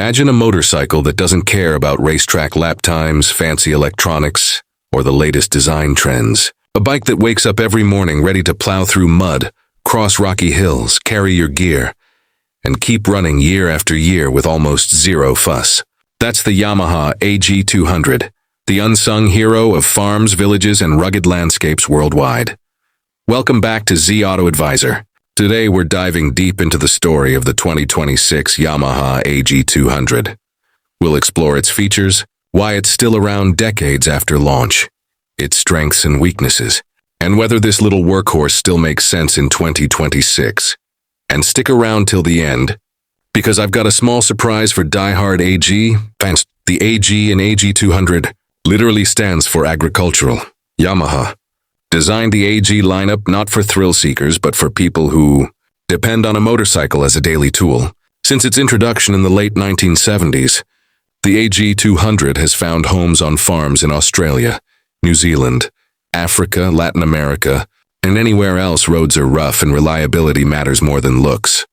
Imagine a motorcycle that doesn't care about racetrack lap times, fancy electronics, or the latest design trends. A bike that wakes up every morning ready to plow through mud, cross rocky hills, carry your gear, and keep running year after year with almost zero fuss. That's the Yamaha AG200, the unsung hero of farms, villages, and rugged landscapes worldwide. Welcome back to Z Auto Advisor. Today we're diving deep into the story of the 2026 Yamaha AG200. We'll explore its features, why it's still around decades after launch, its strengths and weaknesses, and whether this little workhorse still makes sense in 2026. And stick around till the end, because I've got a small surprise for die-hard AG fans. The AG in AG200 literally stands for agricultural. Yamaha designed the AG lineup not for thrill seekers, but for people who depend on a motorcycle as a daily tool. Since its introduction in the late 1970s, the AG200 has found homes on farms in Australia, New Zealand, Africa, Latin America, and anywhere else roads are rough and reliability matters more than looks.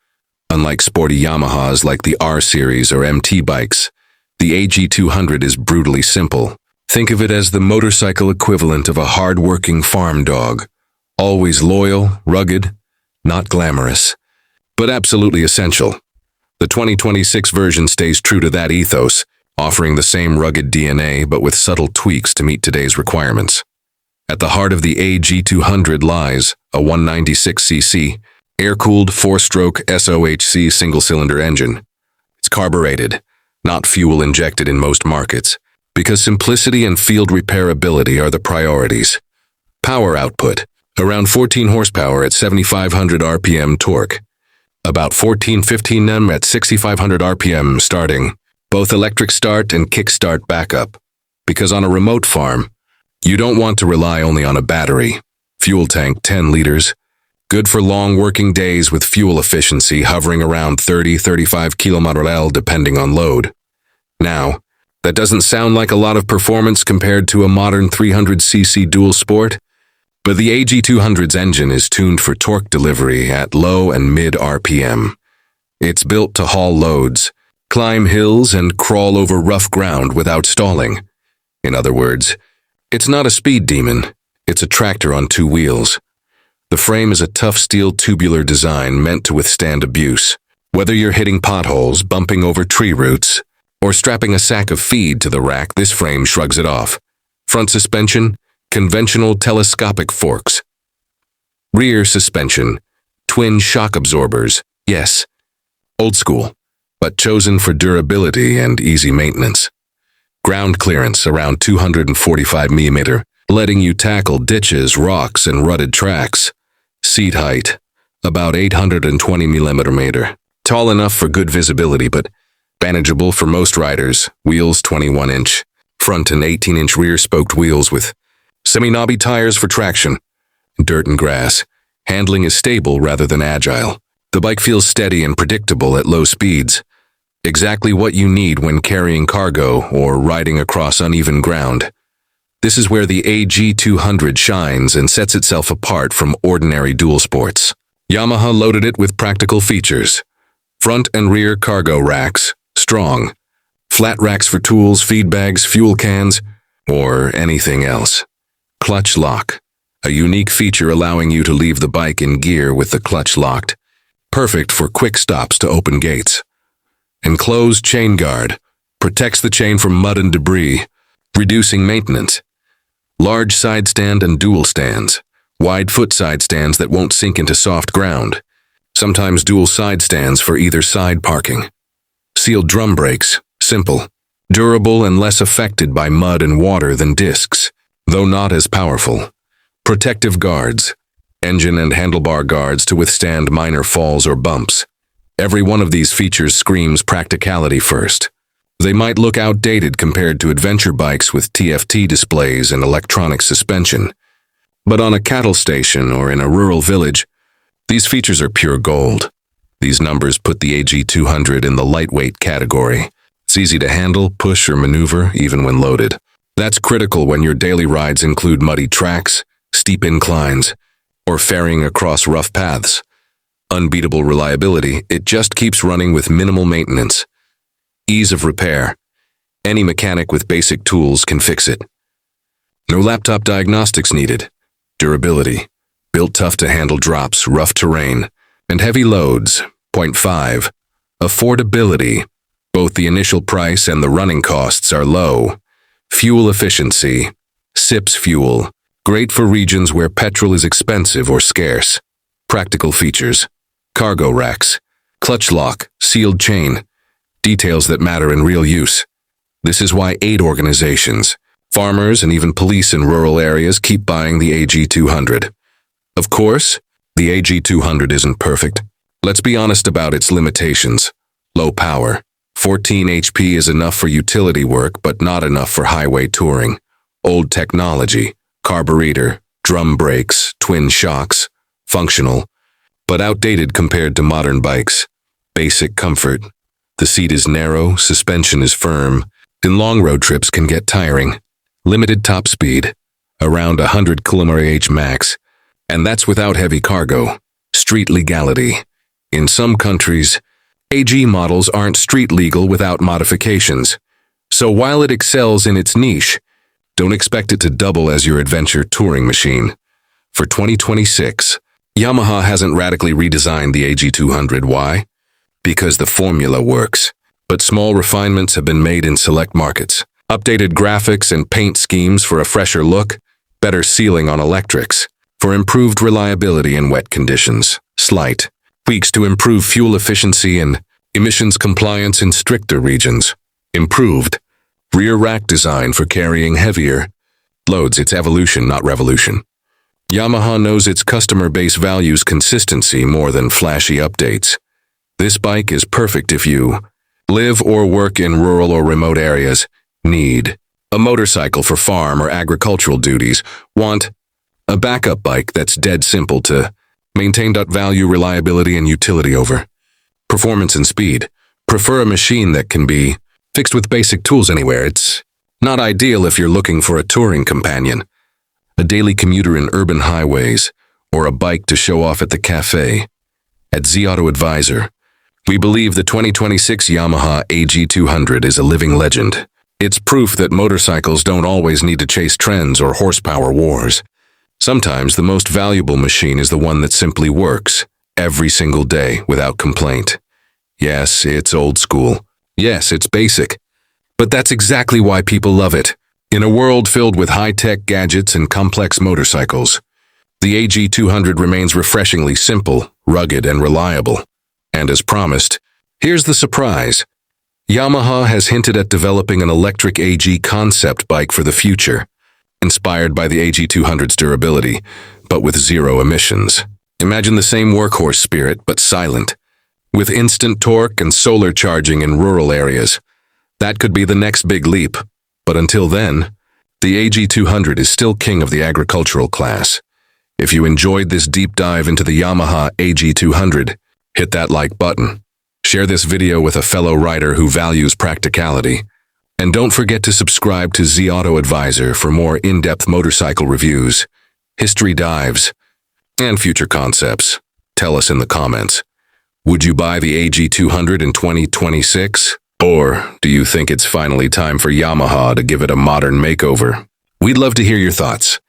Unlike sporty Yamahas like the R-Series or MT bikes, the AG200 is brutally simple. Think of it as the motorcycle equivalent of a hard-working farm dog. Always loyal, rugged, not glamorous, but absolutely essential. The 2026 version stays true to that ethos, offering the same rugged DNA but with subtle tweaks to meet today's requirements. At the heart of the AG200 lies a 196cc, air-cooled 4-stroke SOHC single-cylinder engine. It's carbureted, not fuel-injected in most markets, because simplicity and field repairability are the priorities. Power output, around 14 horsepower at 7,500 RPM torque, about 14-15 Nm at 6,500 RPM starting, both electric start and kickstart backup. Because on a remote farm, you don't want to rely only on a battery. Fuel tank 10 liters, good for long working days with fuel efficiency hovering around 30-35 km/L depending on load. Now, that doesn't sound like a lot of performance compared to a modern 300cc dual sport, but the AG200's engine is tuned for torque delivery at low and mid RPM. It's built to haul loads, climb hills, and crawl over rough ground without stalling. In other words, it's not a speed demon, it's a tractor on two wheels. The frame is a tough steel tubular design meant to withstand abuse. Whether you're hitting potholes, bumping over tree roots, or strapping a sack of feed to the rack, this frame shrugs it off. Front suspension, conventional telescopic forks. Rear suspension, twin shock absorbers, yes, old school, but chosen for durability and easy maintenance. Ground clearance around 245 mm, letting you tackle ditches, rocks, and rutted tracks. Seat height, about 820 mm, tall enough for good visibility, but manageable for most riders. Wheels 21-inch, front and 18-inch rear spoked wheels with semi-knobby tires for traction. Dirt and grass. Handling is stable rather than agile. The bike feels steady and predictable at low speeds. Exactly what you need when carrying cargo or riding across uneven ground. This is where the AG200 shines and sets itself apart from ordinary dual sports. Yamaha loaded it with practical features. Front and rear cargo racks, strong. Flat racks for tools, feed bags, fuel cans, or anything else. Clutch lock, a unique feature allowing you to leave the bike in gear with the clutch locked. Perfect for quick stops to open gates. Enclosed chain guard, protects the chain from mud and debris, reducing maintenance. Large side stand and dual stands, wide foot side stands that won't sink into soft ground. Sometimes dual side stands for either side parking. Sealed drum brakes, simple, durable and less affected by mud and water than discs, though not as powerful. Protective guards, engine and handlebar guards to withstand minor falls or bumps. Every one of these features screams practicality first. They might look outdated compared to adventure bikes with TFT displays and electronic suspension, but on a cattle station or in a rural village, these features are pure gold. These numbers put the AG200 in the lightweight category. It's easy to handle, push, or maneuver, even when loaded. That's critical when your daily rides include muddy tracks, steep inclines, or ferrying across rough paths. Unbeatable reliability, it just keeps running with minimal maintenance. Ease of repair. Any mechanic with basic tools can fix it. No laptop diagnostics needed. Durability. Built tough to handle drops, rough terrain, and heavy loads. Point 5. Affordability. Both the initial price and the running costs are low. Fuel efficiency. SIPS fuel. Great for regions where petrol is expensive or scarce. Practical features. Cargo racks. Clutch lock. Sealed chain. Details that matter in real use. This is why aid organizations, farmers, and even police in rural areas keep buying the AG200. Of course, the AG200 isn't perfect. Let's be honest about its limitations. Low power. 14 HP is enough for utility work, but not enough for highway touring. Old technology, carburetor, drum brakes, twin shocks, functional, but outdated compared to modern bikes. Basic comfort. The seat is narrow, suspension is firm, and long road trips can get tiring. Limited top speed, around 100 km/h max, and that's without heavy cargo. Street legality. In some countries, AG models aren't street legal without modifications. So while it excels in its niche, don't expect it to double as your adventure touring machine. For 2026, Yamaha hasn't radically redesigned the AG200. Why? Because the formula works, but small refinements have been made in select markets. Updated graphics and paint schemes for a fresher look, better sealing on electrics, for improved reliability in wet conditions. Slight tweaks to improve fuel efficiency and emissions compliance in stricter regions. Improved rear rack design for carrying heavier loads. It's evolution, not revolution. Yamaha knows its customer base values consistency more than flashy updates. This bike is perfect if you live or work in rural or remote areas, need a motorcycle for farm or agricultural duties, want a backup bike that's dead simple to maintain. Value reliability and utility over performance and speed. Prefer a machine that can be fixed with basic tools anywhere. It's not ideal if you're looking for a touring companion, a daily commuter in urban highways, or a bike to show off at the cafe. At Z Auto Advisor, we believe the 2026 Yamaha AG200 is a living legend. It's proof that motorcycles don't always need to chase trends or horsepower wars. Sometimes the most valuable machine is the one that simply works, every single day, without complaint. Yes, it's old school. Yes, it's basic. But that's exactly why people love it. In a world filled with high-tech gadgets and complex motorcycles, the AG200 remains refreshingly simple, rugged, and reliable. And as promised, here's the surprise. Yamaha has hinted at developing an electric AG concept bike for the future, inspired by the AG200's durability, but with zero emissions. Imagine the same workhorse spirit, but silent, with instant torque and solar charging in rural areas. That could be the next big leap, but until then, the AG200 is still king of the agricultural class. If you enjoyed this deep dive into the Yamaha AG200, hit that like button. Share this video with a fellow rider who values practicality. And don't forget to subscribe to Z Auto Advisor for more in-depth motorcycle reviews, history dives, and future concepts. Tell us in the comments. Would you buy the AG200 in 2026? Or do you think it's finally time for Yamaha to give it a modern makeover? We'd love to hear your thoughts.